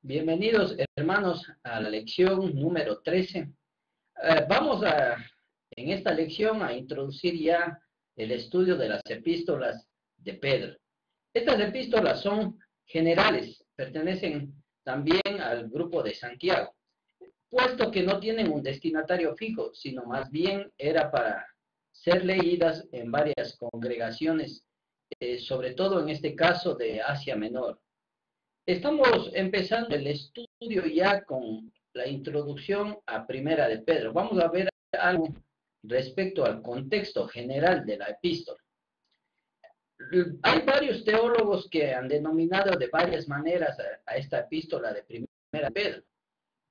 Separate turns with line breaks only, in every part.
Bienvenidos, hermanos, a la lección número 13. En esta lección a introducir ya el estudio de las epístolas de Pedro. Estas epístolas son generales, pertenecen también al grupo de Santiago, puesto que no tienen un destinatario fijo, sino más bien era para ser leídas en varias congregaciones, sobre todo en este caso de Asia Menor. Estamos empezando el estudio ya con la introducción a Primera de Pedro. Vamos a ver algo respecto al contexto general de la epístola. Hay varios teólogos que han denominado de varias maneras a esta epístola de Primera de Pedro,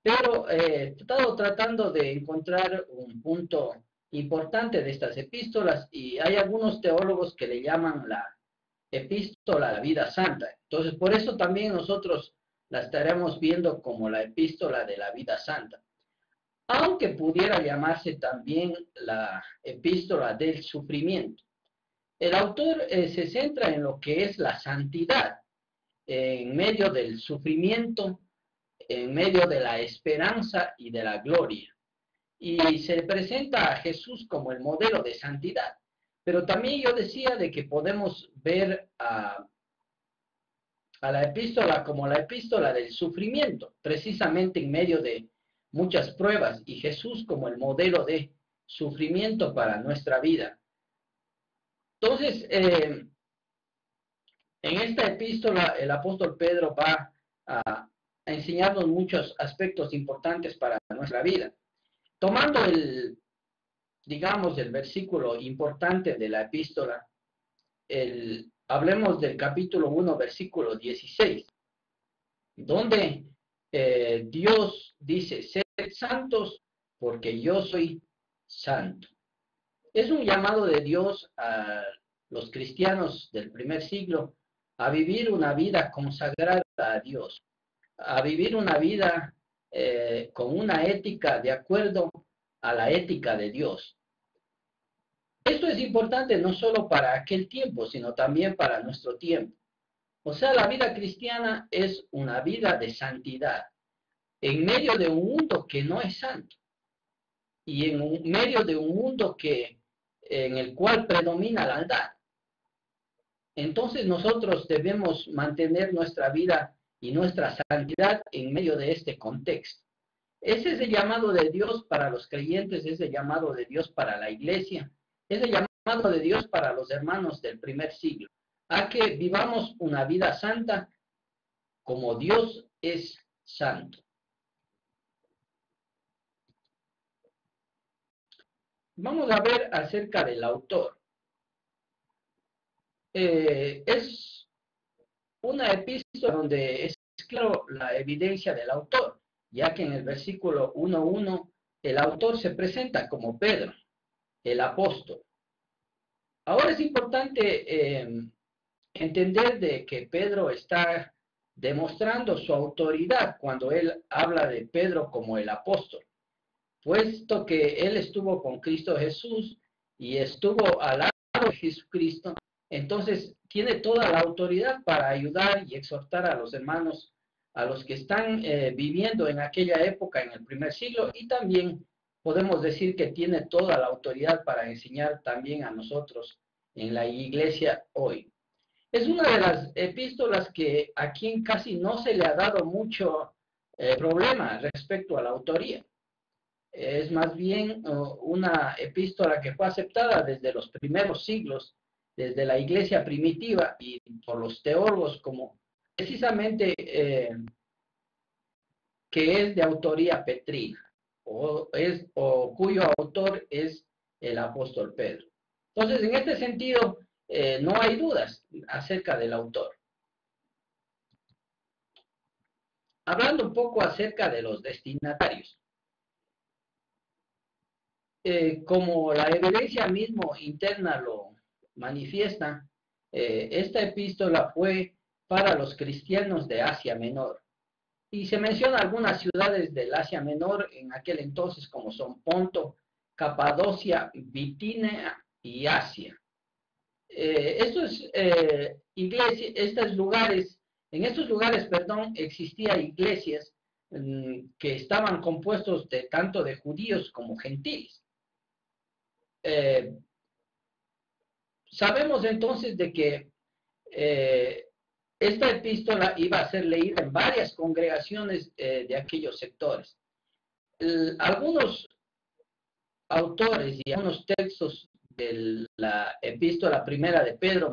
pero he estado tratando de encontrar un punto importante de estas epístolas y hay algunos teólogos que le llaman la epístola a la vida santa. Entonces, por eso también nosotros la estaremos viendo como la epístola de la vida santa. Aunque pudiera llamarse también la epístola del sufrimiento. El autor se centra en lo que es la santidad, en medio del sufrimiento, en medio de la esperanza y de la gloria. Y se presenta a Jesús como el modelo de santidad. Pero también yo decía de que podemos ver a la epístola como la epístola del sufrimiento, precisamente en medio de muchas pruebas, y Jesús como el modelo de sufrimiento para nuestra vida. Entonces, en esta epístola el apóstol Pedro va a enseñarnos muchos aspectos importantes para nuestra vida. Tomando digamos, el versículo importante de la epístola, hablemos del capítulo 1, versículo 16, donde Dios dice, sed santos porque yo soy santo. Es un llamado de Dios a los cristianos del primer siglo a vivir una vida consagrada a Dios, a vivir una vida con una ética de acuerdo a la ética de Dios. Esto es importante no solo para aquel tiempo, sino también para nuestro tiempo. O sea, la vida cristiana es una vida de santidad, en medio de un mundo que no es santo, y en medio de un mundo en el cual predomina la maldad. Entonces nosotros debemos mantener nuestra vida y nuestra santidad en medio de este contexto. Ese es el llamado de Dios para los creyentes, es el llamado de Dios para la iglesia, es el llamado de Dios para los hermanos del primer siglo, a que vivamos una vida santa como Dios es santo. Vamos a ver acerca del autor. Es una epístola donde es claro la evidencia del autor, ya que en el versículo 1:1 el autor se presenta como Pedro, el apóstol. Ahora es importante entender de que Pedro está demostrando su autoridad cuando él habla de Pedro como el apóstol, puesto que él estuvo con Cristo Jesús y estuvo al lado de Jesucristo, entonces tiene toda la autoridad para ayudar y exhortar a los hermanos, a los que están viviendo en aquella época, en el primer siglo, y también podemos decir que tiene toda la autoridad para enseñar también a nosotros en la iglesia hoy. Es una de las epístolas que a quien casi no se le ha dado mucho problema respecto a la autoría. Es más bien una epístola que fue aceptada desde los primeros siglos, desde la iglesia primitiva y por los teólogos como precisamente que es de autoría petrina o cuyo autor es el apóstol Pedro. Entonces, en este sentido, no hay dudas acerca del autor. Hablando un poco acerca de los destinatarios. Como la evidencia mismo interna lo manifiesta, esta epístola fue para los cristianos de Asia Menor. Y se menciona algunas ciudades del Asia Menor en aquel entonces como son Ponto, Capadocia, Bitinia y Asia. Estos lugares En estos lugares, perdón, existían iglesias que estaban compuestos de tanto de judíos como gentiles. Sabemos entonces de que esta epístola iba a ser leída en varias congregaciones de aquellos sectores. Algunos autores y algunos textos de la epístola primera de Pedro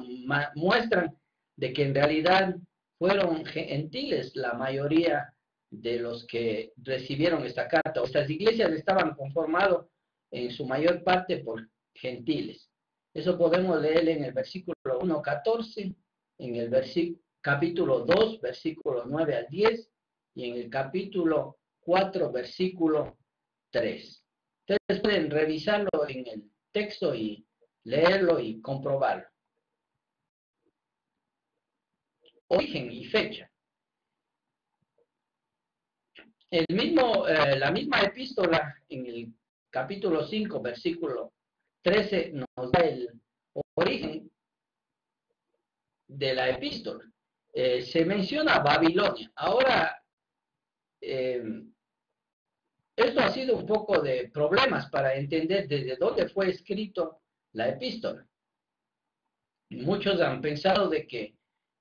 muestran de que en realidad fueron gentiles la mayoría de los que recibieron esta carta. Estas iglesias estaban conformadas en su mayor parte por gentiles. Eso podemos leer en el versículo 1:14, en el capítulo 2, versículo 9 al 10, y en el capítulo 4, versículo 3. Ustedes pueden revisarlo en el texto y leerlo y comprobarlo. Origen y fecha. La misma epístola en el capítulo 5, versículo 13, nos da el origen de la epístola. Se menciona Babilonia. Ahora, esto ha sido un poco de problemas para entender desde dónde fue escrito la epístola. Muchos han pensado de que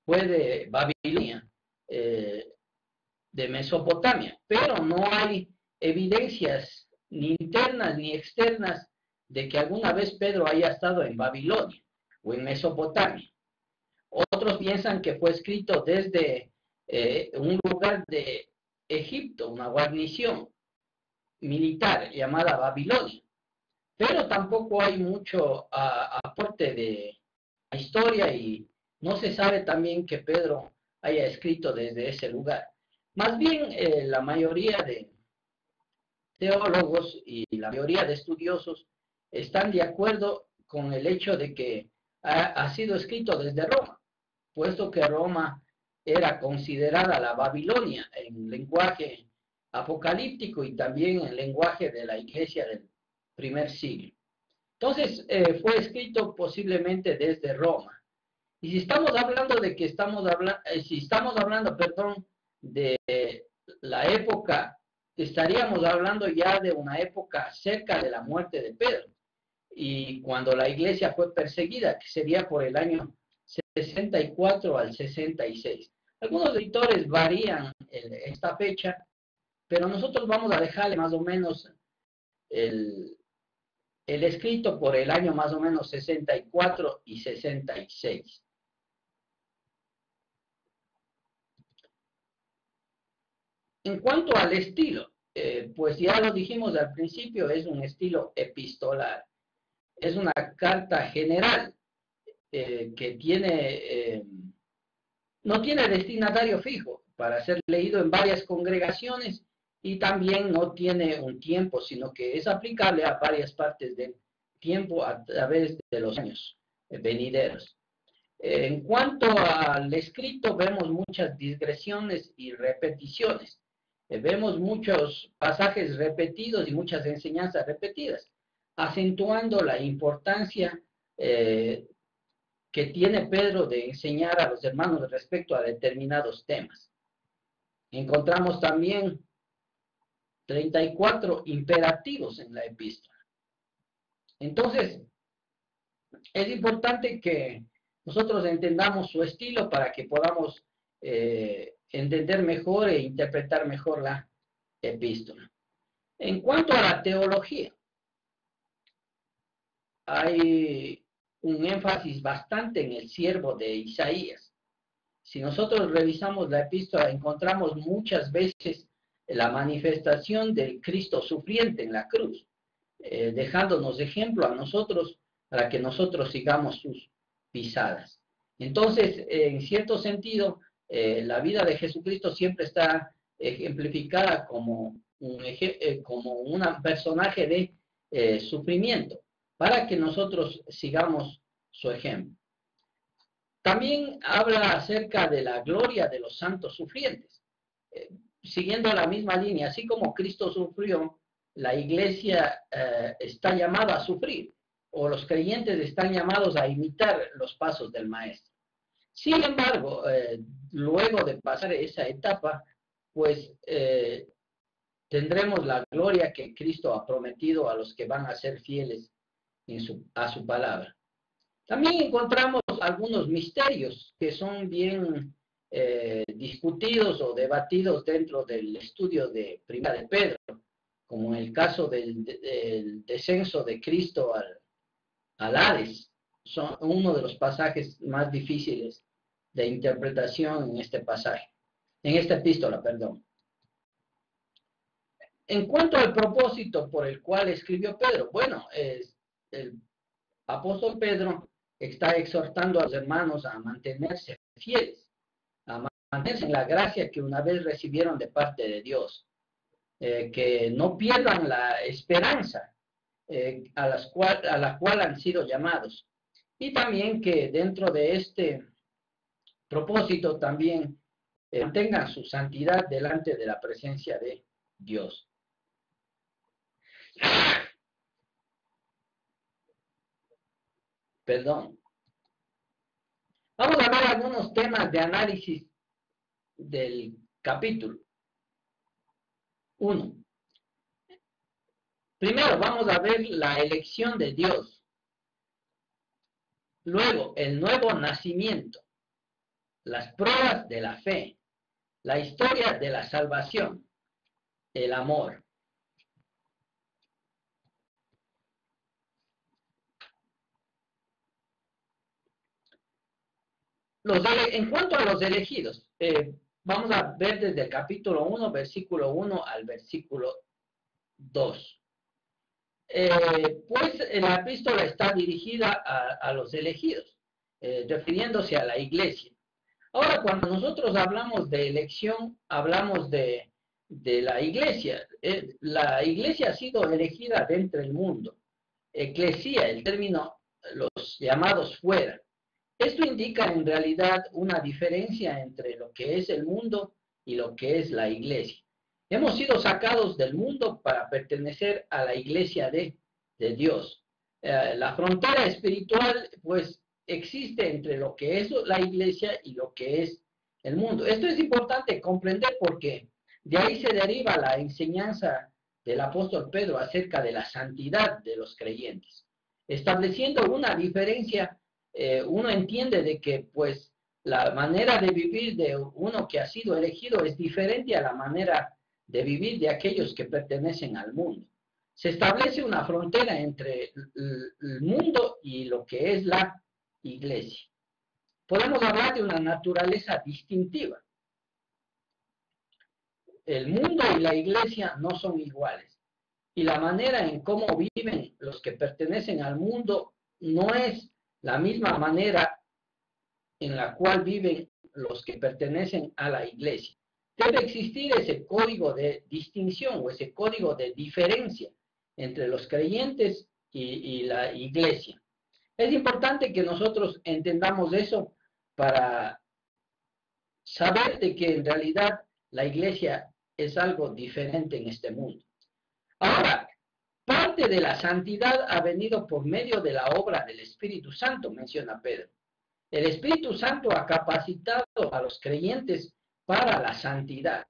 fue de Babilonia, de Mesopotamia, pero no hay evidencias ni internas ni externas de que alguna vez Pedro haya estado en Babilonia o en Mesopotamia. Otros piensan que fue escrito desde un lugar de Egipto, una guarnición militar llamada Babilonia, pero tampoco hay mucho aporte de la historia y no se sabe también que Pedro haya escrito desde ese lugar. Más bien, la mayoría de teólogos y la mayoría de estudiosos están de acuerdo con el hecho de que ha sido escrito desde Roma, puesto que Roma era considerada la Babilonia en lenguaje apocalíptico y también en lenguaje de la iglesia del primer siglo. Entonces, fue escrito posiblemente desde Roma. Y si estamos hablando de que perdón, de la época, estaríamos hablando ya de una época cerca de la muerte de Pedro. Y cuando la iglesia fue perseguida, que sería por el año 64 al 66. Algunos editores varían esta fecha, pero nosotros vamos a dejarle más o menos el escrito por el año más o menos 64 y 66. En cuanto al estilo, pues ya lo dijimos al principio, es un estilo epistolar. Es una carta general que no tiene destinatario fijo para ser leído en varias congregaciones y también no tiene un tiempo, sino que es aplicable a varias partes del tiempo a través de los años venideros. En cuanto al escrito, vemos muchas digresiones y repeticiones. Vemos muchos pasajes repetidos y muchas enseñanzas repetidas, acentuando la importancia que tiene Pedro de enseñar a los hermanos respecto a determinados temas. Encontramos también 34 imperativos en la epístola. Entonces, es importante que nosotros entendamos su estilo para que podamos entender mejor e interpretar mejor la epístola. En cuanto a la teología, hay un énfasis bastante en el siervo de Isaías. Si nosotros revisamos la epístola, encontramos muchas veces la manifestación del Cristo sufriente en la cruz, dejándonos ejemplo a nosotros para que nosotros sigamos sus pisadas. Entonces, en cierto sentido, la vida de Jesucristo siempre está ejemplificada como un personaje de sufrimiento, para que nosotros sigamos su ejemplo. También habla acerca de la gloria de los santos sufrientes, siguiendo la misma línea, así como Cristo sufrió, la iglesia está llamada a sufrir, o los creyentes están llamados a imitar los pasos del Maestro. Sin embargo, luego de pasar esa etapa, pues tendremos la gloria que Cristo ha prometido a los que van a ser fieles a su palabra. También encontramos algunos misterios que son bien discutidos o debatidos dentro del estudio de Primera de Pedro, como el caso del descenso de Cristo al Hades. Son uno de los pasajes más difíciles de interpretación en este pasaje, en esta epístola, perdón. En cuanto al propósito por el cual escribió Pedro, bueno, el apóstol Pedro está exhortando a los hermanos a mantenerse fieles, a mantenerse en la gracia que una vez recibieron de parte de Dios, que no pierdan la esperanza a la cual han sido llamados, y también que dentro de este propósito también mantengan su santidad delante de la presencia de Dios. Perdón. Vamos a ver algunos temas de análisis del capítulo 1. Primero vamos a ver la elección de Dios. Luego, el nuevo nacimiento, las pruebas de la fe, la historia de la salvación, el amor. En cuanto a los elegidos, vamos a ver desde el capítulo 1, versículo 1 al versículo 2. Pues la epístola está dirigida a los elegidos, refiriéndose a la iglesia. Ahora, cuando nosotros hablamos de elección, hablamos de la iglesia. La iglesia ha sido elegida dentro del mundo. Eclesía, el término, los llamados fuera. Esto indica en realidad una diferencia entre lo que es el mundo y lo que es la iglesia. Hemos sido sacados del mundo para pertenecer a la iglesia de Dios. La frontera espiritual, pues, existe entre lo que es la iglesia y lo que es el mundo. Esto es importante comprender porque de ahí se deriva la enseñanza del apóstol Pedro acerca de la santidad de los creyentes. Estableciendo una diferencia, uno entiende de que, pues, la manera de vivir de uno que ha sido elegido es diferente a la manera de vivir de aquellos que pertenecen al mundo. Se establece una frontera entre el mundo y lo que es la iglesia. Podemos hablar de una naturaleza distintiva. El mundo y la iglesia no son iguales. Y la manera en cómo viven los que pertenecen al mundo no es la misma manera en la cual viven los que pertenecen a la iglesia. Debe existir ese código de distinción o ese código de diferencia entre los creyentes y la iglesia. Es importante que nosotros entendamos eso para saber de que en realidad la iglesia es algo diferente en este mundo. Ahora, parte de la santidad ha venido por medio de la obra del Espíritu Santo, menciona Pedro. El Espíritu Santo ha capacitado a los creyentes para la santidad.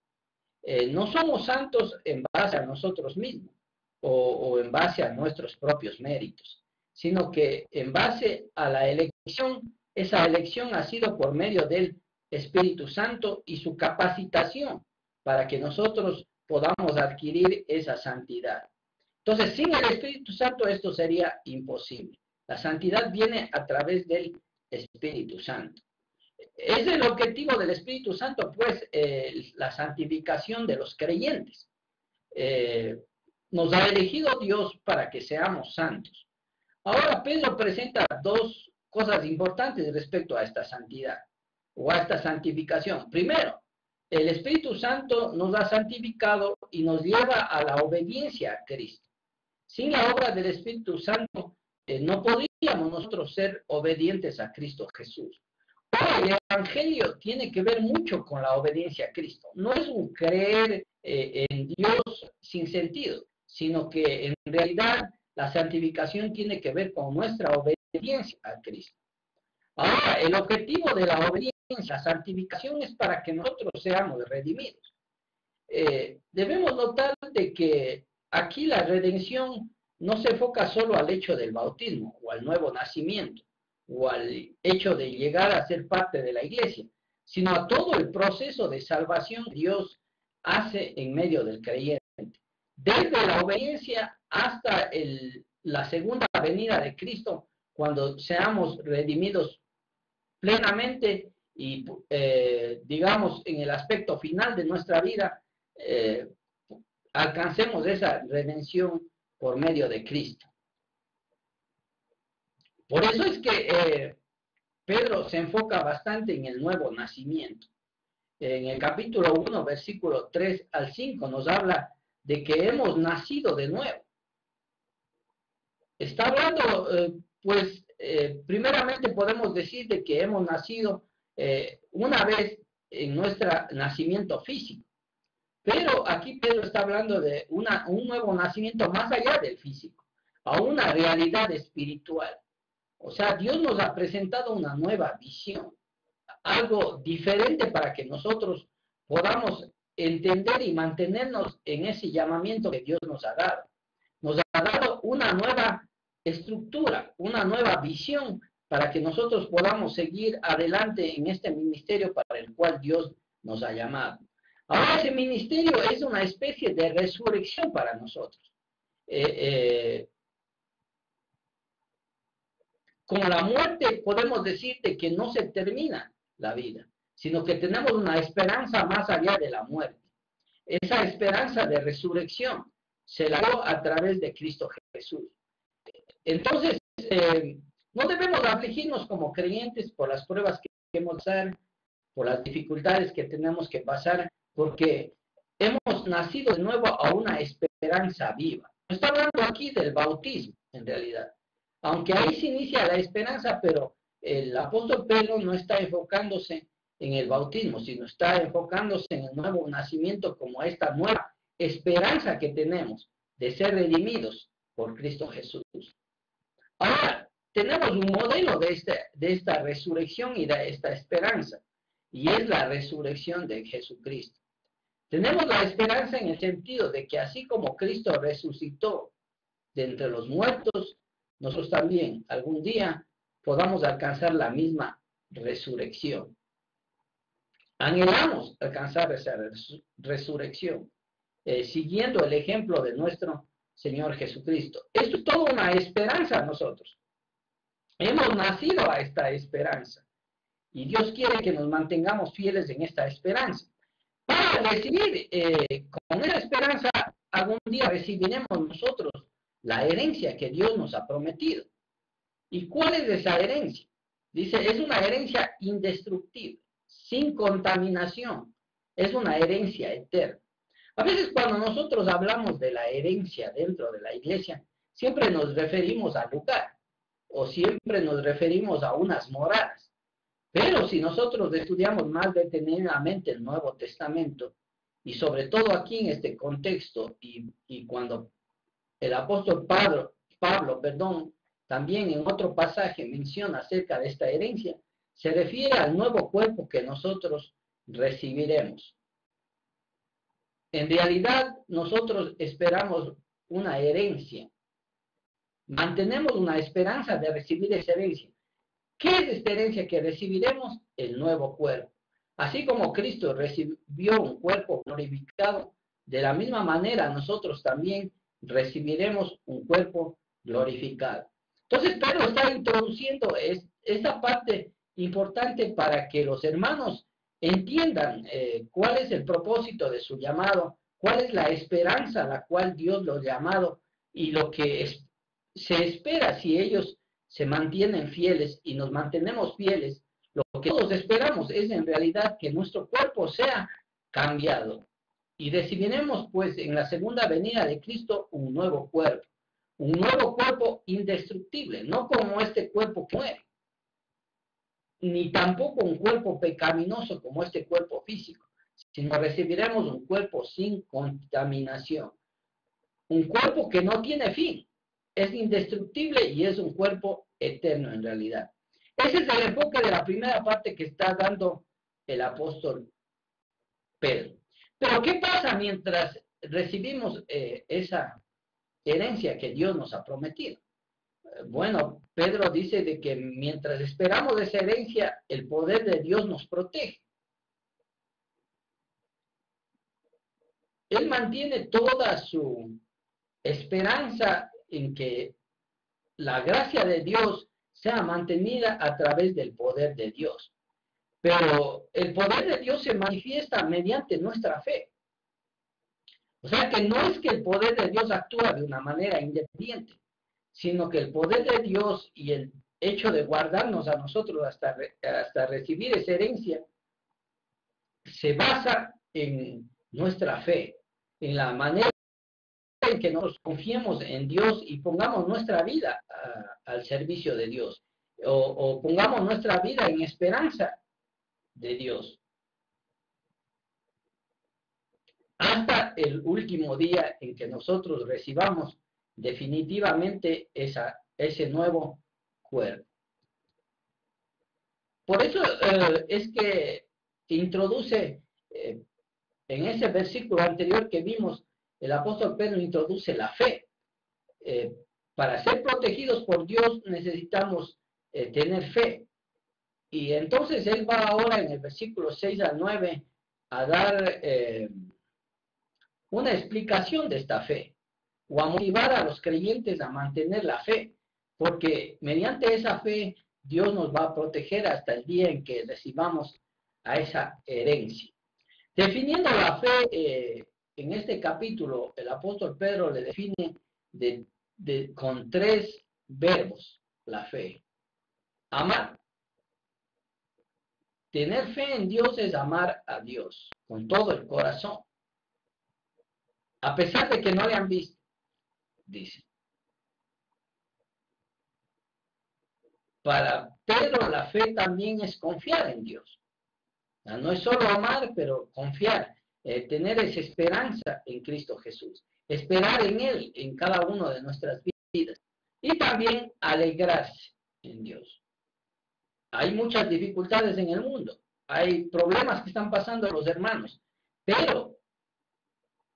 No somos santos en base a nosotros mismos o en base a nuestros propios méritos, sino que en base a la elección, esa elección ha sido por medio del Espíritu Santo y su capacitación para que nosotros podamos adquirir esa santidad. Entonces, sin el Espíritu Santo esto sería imposible. La santidad viene a través del Espíritu Santo. Es el objetivo del Espíritu Santo, pues, la santificación de los creyentes. Nos ha elegido Dios para que seamos santos. Ahora Pedro presenta dos cosas importantes respecto a esta santidad o a esta santificación. Primero, el Espíritu Santo nos ha santificado y nos lleva a la obediencia a Cristo. Sin la obra del Espíritu Santo, no podríamos nosotros ser obedientes a Cristo Jesús. El Evangelio tiene que ver mucho con la obediencia a Cristo. No es un creer en Dios sin sentido, sino que en realidad la santificación tiene que ver con nuestra obediencia a Cristo. Ahora, el objetivo de la obediencia la santificación es para que nosotros seamos redimidos. Debemos notar de que aquí la redención no se enfoca solo al hecho del bautismo o al nuevo nacimiento o al hecho de llegar a ser parte de la iglesia, sino a todo el proceso de salvación que Dios hace en medio del creyente. Desde la obediencia hasta la segunda venida de Cristo, cuando seamos redimidos plenamente y digamos en el aspecto final de nuestra vida, alcancemos esa redención por medio de Cristo. Por eso es que Pedro se enfoca bastante en el nuevo nacimiento. En el capítulo 1, versículo 3 al 5, nos habla de que hemos nacido de nuevo. Está hablando, primeramente podemos decir de que hemos nacido una vez en nuestro nacimiento físico. Pero aquí Pedro está hablando de un nuevo nacimiento más allá del físico, a una realidad espiritual. O sea, Dios nos ha presentado una nueva visión, algo diferente para que nosotros podamos entender y mantenernos en ese llamamiento que Dios nos ha dado. Nos ha dado una nueva estructura, una nueva visión para que nosotros podamos seguir adelante en este ministerio para el cual Dios nos ha llamado. Ahora ese ministerio es una especie de resurrección para nosotros. Con la muerte podemos decir de que no se termina la vida, sino que tenemos una esperanza más allá de la muerte. Esa esperanza de resurrección se la dio a través de Cristo Jesús. Entonces, no debemos afligirnos como creyentes por las pruebas que hemos de pasar, por las dificultades que tenemos que pasar, porque hemos nacido de nuevo a una esperanza viva. No está hablando aquí del bautismo, en realidad. Aunque ahí se inicia la esperanza, pero el apóstol Pedro no está enfocándose en el bautismo, sino está enfocándose en el nuevo nacimiento como esta nueva esperanza que tenemos de ser redimidos por Cristo Jesús. Ahora, tenemos un modelo de esta resurrección y de esta esperanza, y es la resurrección de Jesucristo. Tenemos la esperanza en el sentido de que así como Cristo resucitó de entre los muertos, nosotros también algún día podamos alcanzar la misma resurrección. Anhelamos alcanzar esa resurrección, siguiendo el ejemplo de nuestro Señor Jesucristo. Esto es toda una esperanza a nosotros. Hemos nacido a esta esperanza y Dios quiere que nos mantengamos fieles en esta esperanza. Para recibir con esa esperanza, algún día recibiremos nosotros la herencia que Dios nos ha prometido. ¿Y cuál es esa herencia? Dice, es una herencia indestructible, sin contaminación. Es una herencia eterna. A veces cuando nosotros hablamos de la herencia dentro de la iglesia, siempre nos referimos al lugar o siempre nos referimos a unas moradas. Pero si nosotros estudiamos más detenidamente el Nuevo Testamento, y sobre todo aquí en este contexto, y cuando el apóstol Pablo, también en otro pasaje menciona acerca de esta herencia, se refiere al nuevo cuerpo que nosotros recibiremos. En realidad, nosotros esperamos una herencia. Mantenemos una esperanza de recibir esa herencia. ¿Qué es esta herencia que recibiremos? El nuevo cuerpo. Así como Cristo recibió un cuerpo glorificado, de la misma manera nosotros también recibiremos un cuerpo glorificado. Entonces Pedro está introduciendo esta parte importante para que los hermanos entiendan cuál es el propósito de su llamado, cuál es la esperanza a la cual Dios los ha llamado y lo que se espera si ellos se mantienen fieles y nos mantenemos fieles. Lo que todos esperamos es en realidad que nuestro cuerpo sea cambiado y recibiremos pues en la segunda venida de Cristo un nuevo cuerpo indestructible, no como este cuerpo que muere, ni tampoco un cuerpo pecaminoso como este cuerpo físico, sino recibiremos un cuerpo sin contaminación, un cuerpo que no tiene fin, es indestructible y es un cuerpo eterno en realidad. Ese es el enfoque de la primera parte que está dando el apóstol Pedro. Pero ¿qué pasa mientras recibimos esa herencia que Dios nos ha prometido? Bueno, Pedro dice de que mientras esperamos esa herencia, el poder de Dios nos protege. Él mantiene toda su esperanza en que la gracia de Dios sea mantenida a través del poder de Dios. Pero el poder de Dios se manifiesta mediante nuestra fe. O sea que no es que el poder de Dios actúa de una manera independiente, sino que el poder de Dios y el hecho de guardarnos a nosotros hasta recibir esa herencia se basa en nuestra fe, en la manera en que nosotros confiemos en Dios y pongamos nuestra vida al servicio de Dios, o pongamos nuestra vida en esperanza de Dios, hasta el último día en que nosotros recibamos definitivamente ese nuevo cuerpo. Por eso es que introduce, en ese versículo anterior que vimos, el apóstol Pedro introduce la fe. Para ser protegidos por Dios necesitamos tener fe. Y entonces él va ahora en el versículo 6 al 9 a dar una explicación de esta fe, o a motivar a los creyentes a mantener la fe, porque mediante esa fe Dios nos va a proteger hasta el día en que recibamos a esa herencia. Definiendo la fe, en este capítulo, el apóstol Pedro le define con 3 verbos la fe. Amar. Tener fe en Dios es amar a Dios con todo el corazón, a pesar de que no le han visto, dice. Para Pedro la fe también es confiar en Dios. No es solo amar, pero confiar, tener esa esperanza en Cristo Jesús, esperar en Él en cada uno de nuestras vidas y también alegrarse en Dios. Hay muchas dificultades en el mundo, hay problemas que están pasando los hermanos, pero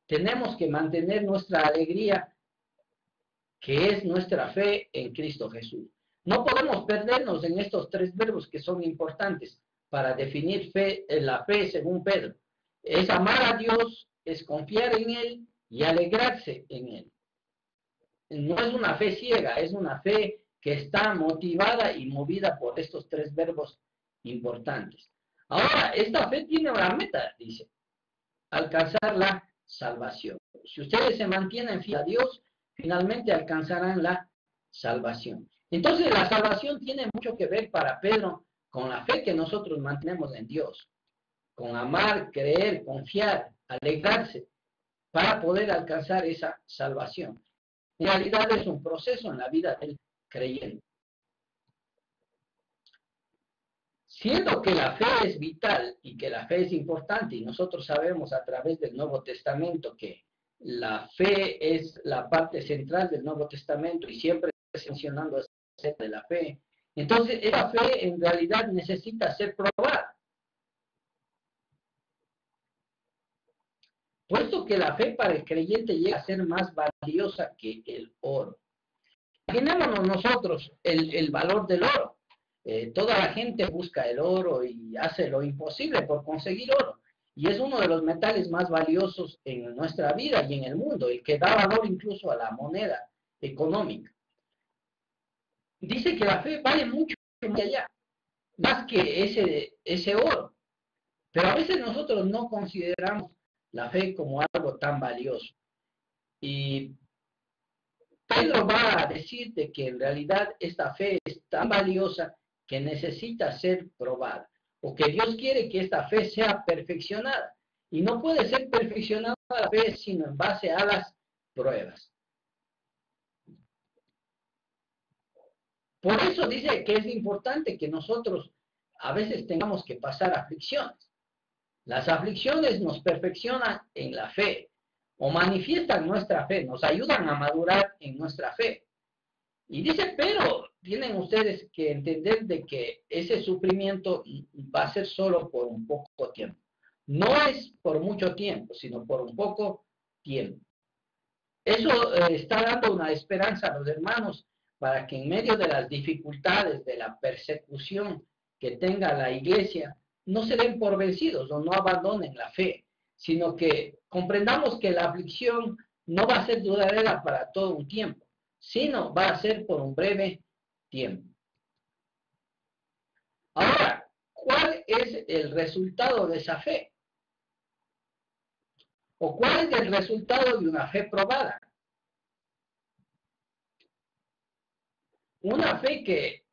tenemos que mantener nuestra alegría, que es nuestra fe en Cristo Jesús. No podemos perdernos en estos 3 verbos que son importantes para definir fe, la fe según Pedro. Es amar a Dios, es confiar en Él y alegrarse en Él. No es una fe ciega, es una fe que está motivada y movida por estos 3 verbos importantes. Ahora, esta fe tiene una meta, dice, alcanzar la salvación. Si ustedes se mantienen fieles a Dios, finalmente alcanzarán la salvación. Entonces, la salvación tiene mucho que ver para Pedro con la fe que nosotros mantenemos en Dios, con amar, creer, confiar, alegrarse, para poder alcanzar esa salvación. En realidad es un proceso en la vida del creyente. Siendo que la fe es vital y que la fe es importante, y nosotros sabemos a través del Nuevo Testamento que la fe es la parte central del Nuevo Testamento y siempre está mencionando acerca de la fe, entonces esa fe en realidad necesita ser probada. Puesto que la fe para el creyente llega a ser más valiosa que el oro. Imaginémonos nosotros el valor del oro. Toda la gente busca el oro y hace lo imposible por conseguir oro. Y es uno de los metales más valiosos en nuestra vida y en el mundo, el que da valor incluso a la moneda económica. Dice que la fe vale mucho más allá, más que ese oro. Pero a veces nosotros no consideramos la fe como algo tan valioso. Y Pedro va a decirte que en realidad esta fe es tan valiosa que necesita ser probada, o que Dios quiere que esta fe sea perfeccionada, y no puede ser perfeccionada la fe sino en base a las pruebas. Por eso dice que es importante que nosotros a veces tengamos que pasar aflicciones. Las aflicciones nos perfeccionan en la fe, o manifiestan nuestra fe, nos ayudan a madurar en nuestra fe. Y dice, pero tienen ustedes que entender de que ese sufrimiento va a ser solo por un poco tiempo. No es por mucho tiempo, sino por un poco tiempo. Eso está dando una esperanza a los hermanos para que en medio de las dificultades, de la persecución que tenga la iglesia, no se den por vencidos o no abandonen la fe, sino que comprendamos que la aflicción no va a ser duradera para todo un tiempo, sino va a ser por un breve tiempo. Ahora, ¿cuál es el resultado de esa fe? ¿O cuál es el resultado de una fe probada? Una fe que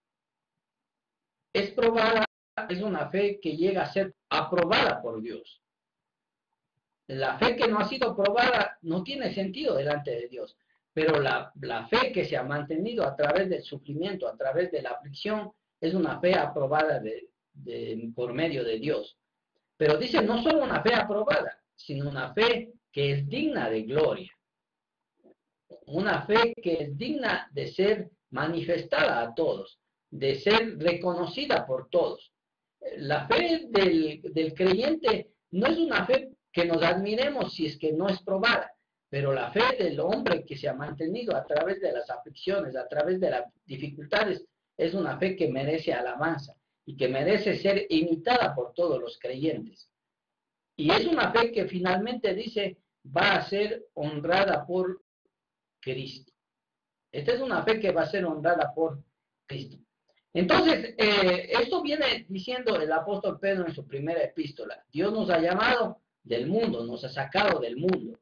es probada es una fe que llega a ser aprobada por Dios. La fe que no ha sido probada no tiene sentido delante de Dios, pero la fe que se ha mantenido a través del sufrimiento, a través de la aflicción, es una fe aprobada por medio de Dios. Pero dice, no solo una fe aprobada, sino una fe que es digna de gloria. Una fe que es digna de ser manifestada a todos, de ser reconocida por todos. La fe del creyente no es una fe que nos admiremos si es que no es probada, pero la fe del hombre que se ha mantenido a través de las aflicciones, a través de las dificultades, es una fe que merece alabanza y que merece ser imitada por todos los creyentes. Y es una fe que finalmente dice, va a ser honrada por Cristo. Esta es una fe que va a ser honrada por Cristo. Entonces, esto viene diciendo el apóstol Pedro en su primera epístola. Dios nos ha llamado del mundo, nos ha sacado del mundo,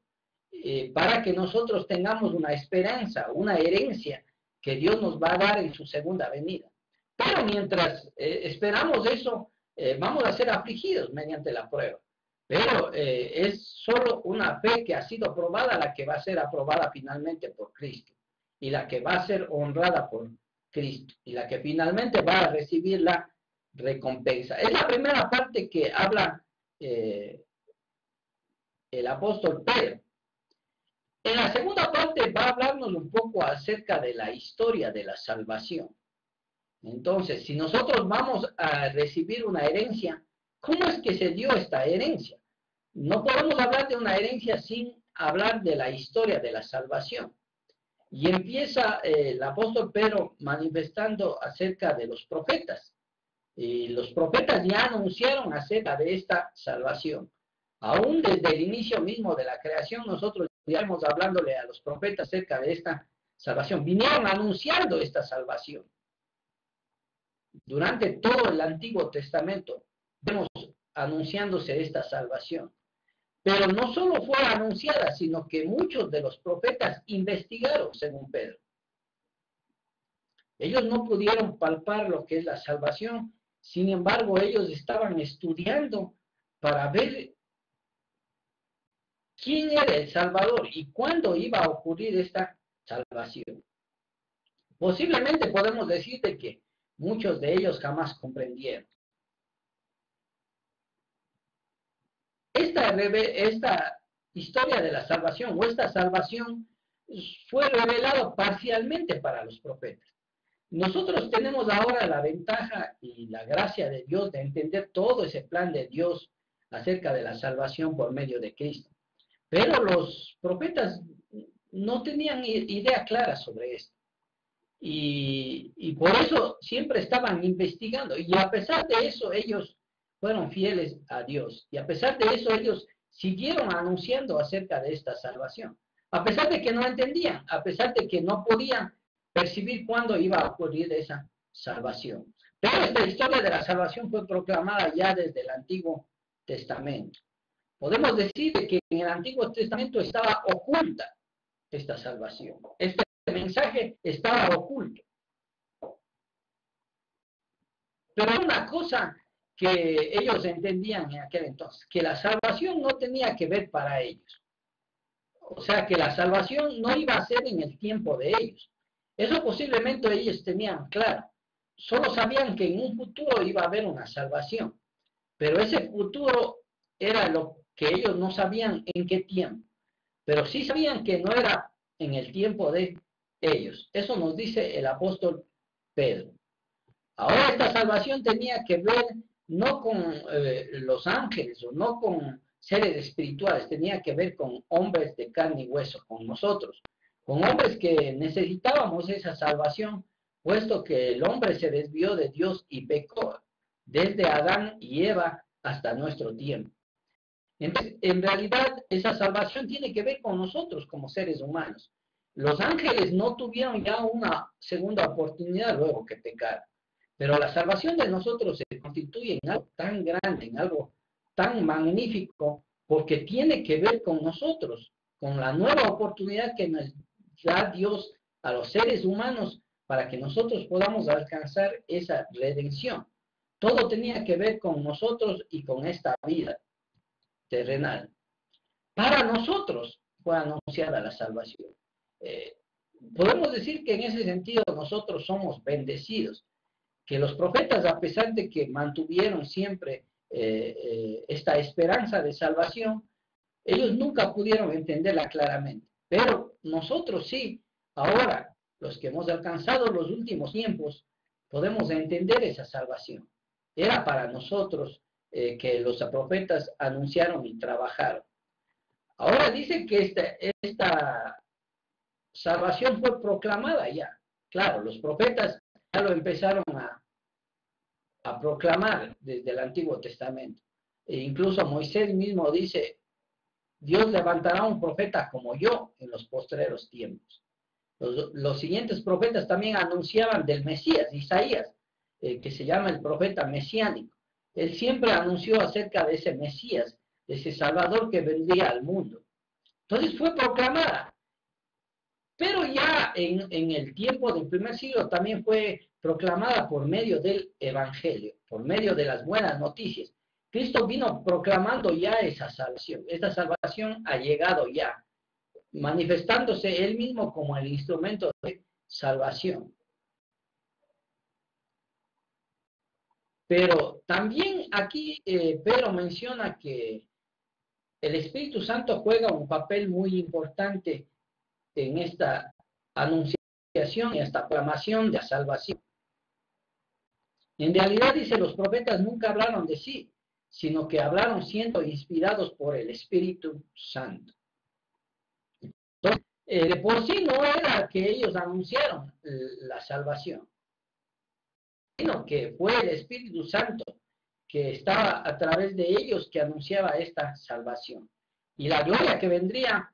para que nosotros tengamos una esperanza, una herencia que Dios nos va a dar en su segunda venida. Pero mientras esperamos eso, vamos a ser afligidos mediante la prueba. Pero es solo una fe que ha sido probada la que va a ser aprobada finalmente por Cristo y la que va a ser honrada por Cristo y la que finalmente va a recibir la recompensa. Es la primera parte que habla el apóstol Pedro. En la segunda parte va a hablarnos un poco acerca de la historia de la salvación. Entonces, si nosotros vamos a recibir una herencia, ¿cómo es que se dio esta herencia? No podemos hablar de una herencia sin hablar de la historia de la salvación. Y empieza el apóstol Pedro manifestando acerca de los profetas. Y los profetas ya anunciaron acerca de esta salvación. Aún desde el inicio mismo de la creación, nosotros íbamos hablándole a los profetas acerca de esta salvación. Vinieron anunciando esta salvación. Durante todo el Antiguo Testamento vemos anunciándose esta salvación. Pero no solo fue anunciada, sino que muchos de los profetas investigaron, según Pedro. Ellos no pudieron palpar lo que es la salvación, sin embargo, ellos estaban estudiando para ver quién era el Salvador y cuándo iba a ocurrir esta salvación. Posiblemente podemos decir de que muchos de ellos jamás comprendieron. Esta historia de la salvación o esta salvación fue revelada parcialmente para los profetas. Nosotros tenemos ahora la ventaja y la gracia de Dios de entender todo ese plan de Dios acerca de la salvación por medio de Cristo. Pero los profetas no tenían idea clara sobre esto. Y por eso siempre estaban investigando. Y a pesar de eso, ellos fueron fieles a Dios. Y a pesar de eso, ellos siguieron anunciando acerca de esta salvación. A pesar de que no entendían, a pesar de que no podían percibir cuándo iba a ocurrir esa salvación. Pero esta historia de la salvación fue proclamada ya desde el Antiguo Testamento. Podemos decir que en el Antiguo Testamento estaba oculta esta salvación. Este mensaje estaba oculto. Pero una cosa que ellos entendían en aquel entonces, que la salvación no tenía que ver para ellos. O sea, que la salvación no iba a ser en el tiempo de ellos. Eso posiblemente ellos tenían claro. Solo sabían que en un futuro iba a haber una salvación. Pero ese futuro era lo que ellos no sabían en qué tiempo. Pero sí sabían que no era en el tiempo de ellos. Eso nos dice el apóstol Pedro. Ahora esta salvación tenía que ver no con los ángeles o no con seres espirituales, tenía que ver con hombres de carne y hueso, con nosotros, con hombres que necesitábamos esa salvación, puesto que el hombre se desvió de Dios y pecó desde Adán y Eva hasta nuestro tiempo. Entonces, en realidad, esa salvación tiene que ver con nosotros como seres humanos. Los ángeles no tuvieron ya una segunda oportunidad luego que pecaron. Pero la salvación de nosotros se constituye en algo tan grande, en algo tan magnífico, porque tiene que ver con nosotros, con la nueva oportunidad que nos da Dios a los seres humanos para que nosotros podamos alcanzar esa redención. Todo tenía que ver con nosotros y con esta vida terrenal. Para nosotros fue anunciada la salvación. Podemos decir que en ese sentido nosotros somos bendecidos, que los profetas, a pesar de que mantuvieron siempre esta esperanza de salvación, ellos nunca pudieron entenderla claramente. Pero nosotros sí, ahora, los que hemos alcanzado los últimos tiempos, podemos entender esa salvación. Era para nosotros que los profetas anunciaron y trabajaron. Ahora dice que esta salvación fue proclamada ya. Claro, los profetas ya lo empezaron a proclamar desde el Antiguo Testamento. E incluso Moisés mismo dice, Dios levantará un profeta como yo en los postreros tiempos. Los siguientes profetas también anunciaban del Mesías, Isaías, que se llama el profeta mesiánico. Él siempre anunció acerca de ese Mesías, de ese Salvador que vendría al mundo. Entonces fue proclamada. Pero ya en el tiempo del primer siglo también fue proclamada por medio del Evangelio, por medio de las buenas noticias. Cristo vino proclamando ya esa salvación. Esta salvación ha llegado ya, manifestándose él mismo como el instrumento de salvación. Pero también aquí Pedro menciona que el Espíritu Santo juega un papel muy importante en esta anunciación y esta proclamación de la salvación. En realidad, dice, los profetas nunca hablaron de sí, sino que hablaron siendo inspirados por el Espíritu Santo. Entonces, de por sí no era que ellos anunciaron la salvación, sino que fue el Espíritu Santo que estaba a través de ellos que anunciaba esta salvación. Y la gloria que vendría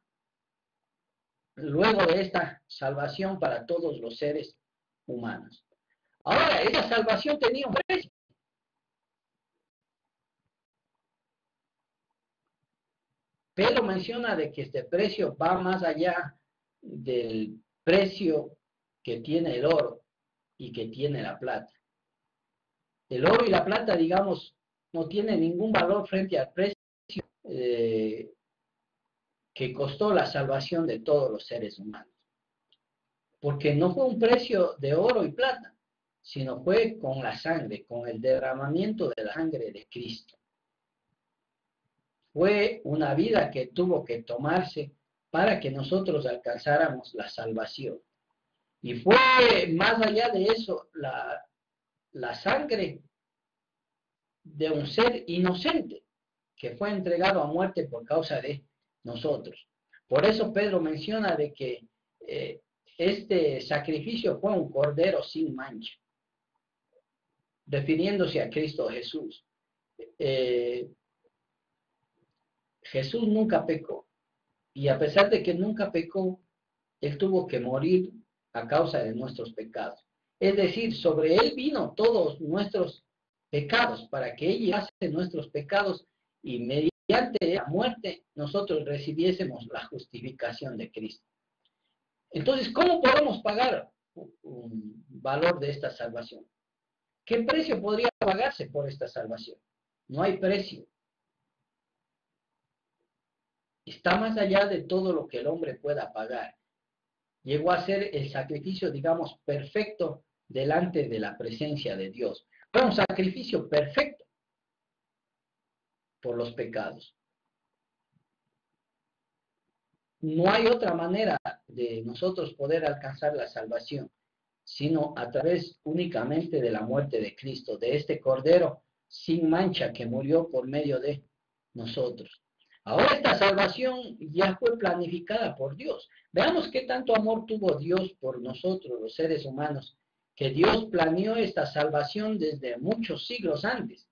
luego de esta salvación para todos los seres humanos. Ahora, esa salvación tenía un precio. Pedro menciona de que este precio va más allá del precio que tiene el oro y que tiene la plata. El oro y la plata, digamos, no tienen ningún valor frente al precio que costó la salvación de todos los seres humanos. Porque no fue un precio de oro y plata, sino fue con la sangre, con el derramamiento de la sangre de Cristo. Fue una vida que tuvo que tomarse para que nosotros alcanzáramos la salvación. Y fue más allá de eso, la sangre de un ser inocente que fue entregado a muerte por causa de nosotros. Por eso Pedro menciona de que este sacrificio fue un cordero sin mancha, refiriéndose a Cristo Jesús. Jesús nunca pecó, y a pesar de que nunca pecó, él tuvo que morir a causa de nuestros pecados. Es decir, sobre él vino todos nuestros pecados, para que él llevase nuestros pecados y mediante la muerte nosotros recibiésemos la justificación de Cristo. Entonces, ¿cómo podemos pagar un valor de esta salvación? ¿Qué precio podría pagarse por esta salvación? No hay precio. Está más allá de todo lo que el hombre pueda pagar. Llegó a ser el sacrificio, digamos, perfecto delante de la presencia de Dios. Fue un sacrificio perfecto por los pecados. No hay otra manera de nosotros poder alcanzar la salvación sino a través únicamente de la muerte de Cristo, de este Cordero sin mancha que murió por medio de nosotros. Ahora esta salvación ya fue planificada por Dios. Veamos qué tanto amor tuvo Dios por nosotros, los seres humanos, que Dios planeó esta salvación desde muchos siglos antes.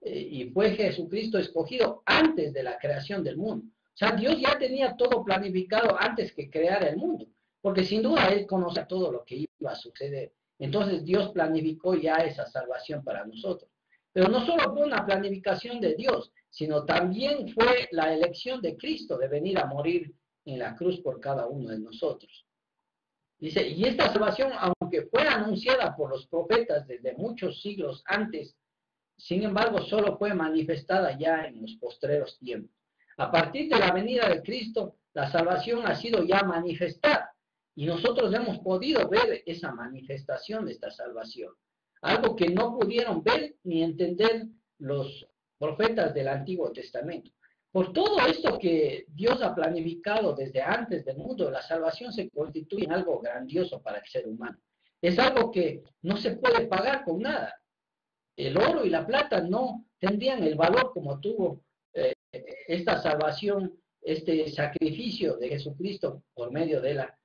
Y fue Jesucristo escogido antes de la creación del mundo. O sea, Dios ya tenía todo planificado antes que creara el mundo, porque sin duda Él conoce todo lo que iba a suceder. Entonces Dios planificó ya esa salvación para nosotros. Pero no solo fue una planificación de Dios, sino también fue la elección de Cristo de venir a morir en la cruz por cada uno de nosotros. Dice, y esta salvación, aunque fue anunciada por los profetas desde muchos siglos antes, sin embargo, solo fue manifestada ya en los postreros tiempos. A partir de la venida de Cristo, la salvación ha sido ya manifestada y nosotros hemos podido ver esa manifestación de esta salvación. Algo que no pudieron ver ni entender los profetas del Antiguo Testamento. Por todo esto que Dios ha planificado desde antes del mundo, la salvación se constituye en algo grandioso para el ser humano. Es algo que no se puede pagar con nada. El oro y la plata no tendrían el valor como tuvo esta salvación, este sacrificio de Jesucristo por medio de la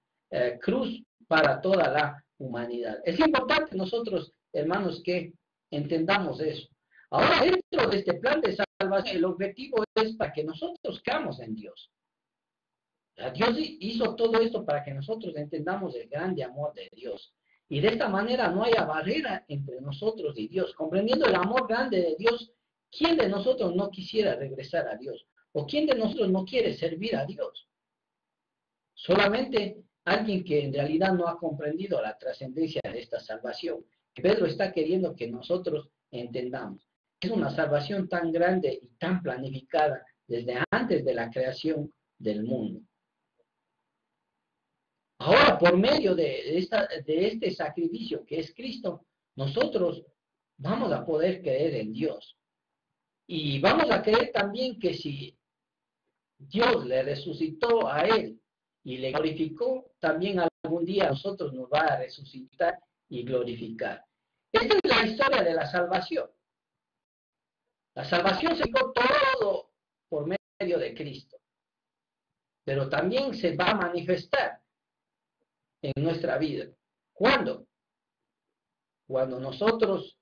cruz para toda la humanidad. Es importante nosotros, hermanos, que entendamos eso. Ahora, dentro de este plan de salvación, el objetivo es para que nosotros creamos en Dios. Dios hizo todo esto para que nosotros entendamos el grande amor de Dios. Y de esta manera no haya barrera entre nosotros y Dios. Comprendiendo el amor grande de Dios, ¿quién de nosotros no quisiera regresar a Dios? ¿O quién de nosotros no quiere servir a Dios? Solamente alguien que en realidad no ha comprendido la trascendencia de esta salvación. Pedro está queriendo que nosotros entendamos. Es una salvación tan grande y tan planificada desde antes de la creación del mundo. Ahora, por medio de este sacrificio que es Cristo, nosotros vamos a poder creer en Dios. Y vamos a creer también que si Dios le resucitó a Él y le glorificó, también algún día a nosotros nos va a resucitar y glorificar. Esta es la historia de la salvación. La salvación se dio todo por medio de Cristo, pero también se va a manifestar en nuestra vida. ¿Cuándo? Cuando nosotros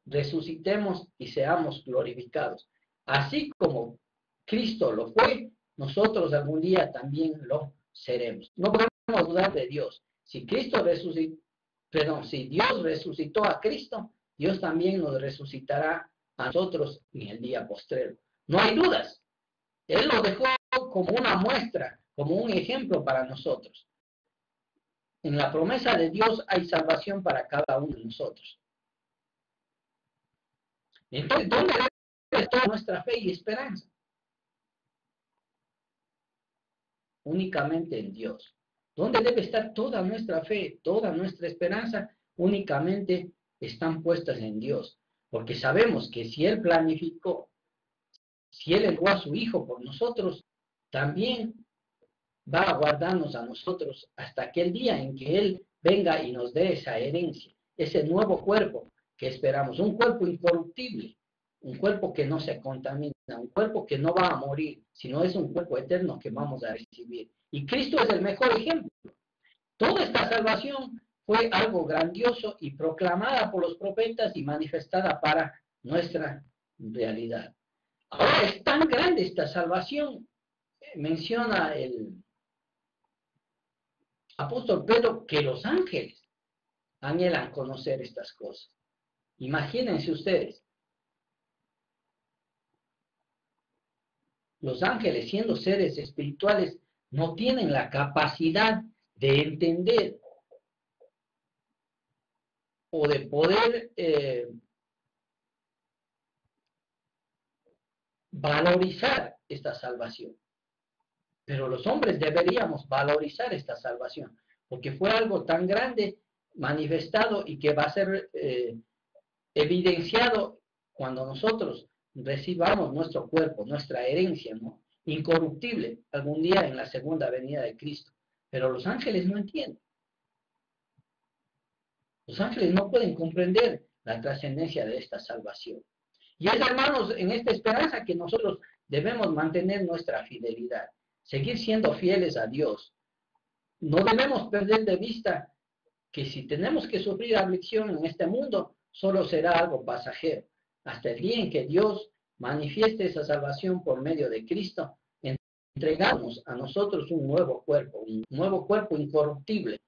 resucitemos y seamos glorificados. Así como Cristo lo fue, nosotros algún día también lo seremos. No podemos dudar de Dios. Si Dios resucitó a Cristo, Dios también nos resucitará a nosotros en el día postrero. No hay dudas. Él lo dejó como una muestra, como un ejemplo para nosotros. En la promesa de Dios hay salvación para cada uno de nosotros. Entonces, ¿dónde debe estar nuestra fe y esperanza? Únicamente en Dios. ¿Dónde debe estar toda nuestra fe, toda nuestra esperanza? Únicamente están puestas en Dios. Porque sabemos que si Él planificó, si Él entregó a su Hijo por nosotros, también va a guardarnos a nosotros hasta aquel día en que Él venga y nos dé esa herencia, ese nuevo cuerpo que esperamos, un cuerpo incorruptible, un cuerpo que no se contamina, un cuerpo que no va a morir, sino es un cuerpo eterno que vamos a recibir. Y Cristo es el mejor ejemplo. Toda esta salvación fue algo grandioso y proclamada por los profetas y manifestada para nuestra realidad. Ahora es tan grande esta salvación, menciona el apóstol Pedro, que los ángeles anhelan conocer estas cosas. Imagínense ustedes, los ángeles, siendo seres espirituales, no tienen la capacidad de entender o de poder valorizar esta salvación. Pero los hombres deberíamos valorizar esta salvación, porque fue algo tan grande, manifestado y que va a ser evidenciado cuando nosotros recibamos nuestro cuerpo, nuestra herencia, ¿no? Incorruptible, algún día en la segunda venida de Cristo. Pero los ángeles no entienden. Los ángeles no pueden comprender la trascendencia de esta salvación. Y es, hermanos, en esta esperanza que nosotros debemos mantener nuestra fidelidad, seguir siendo fieles a Dios. No debemos perder de vista que si tenemos que sufrir aflicción en este mundo, solo será algo pasajero, hasta el día en que Dios manifieste esa salvación por medio de Cristo, entregamos a nosotros un nuevo cuerpo incorruptible,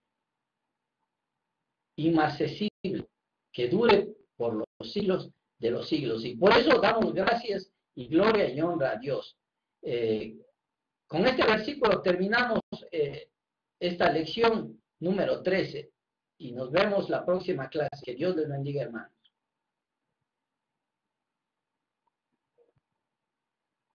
inmarcesible, que dure por los siglos de los siglos. Y por eso damos gracias y gloria y honra a Dios. Con este versículo terminamos esta lección número 13 y nos vemos la próxima clase. Que Dios les bendiga, hermano.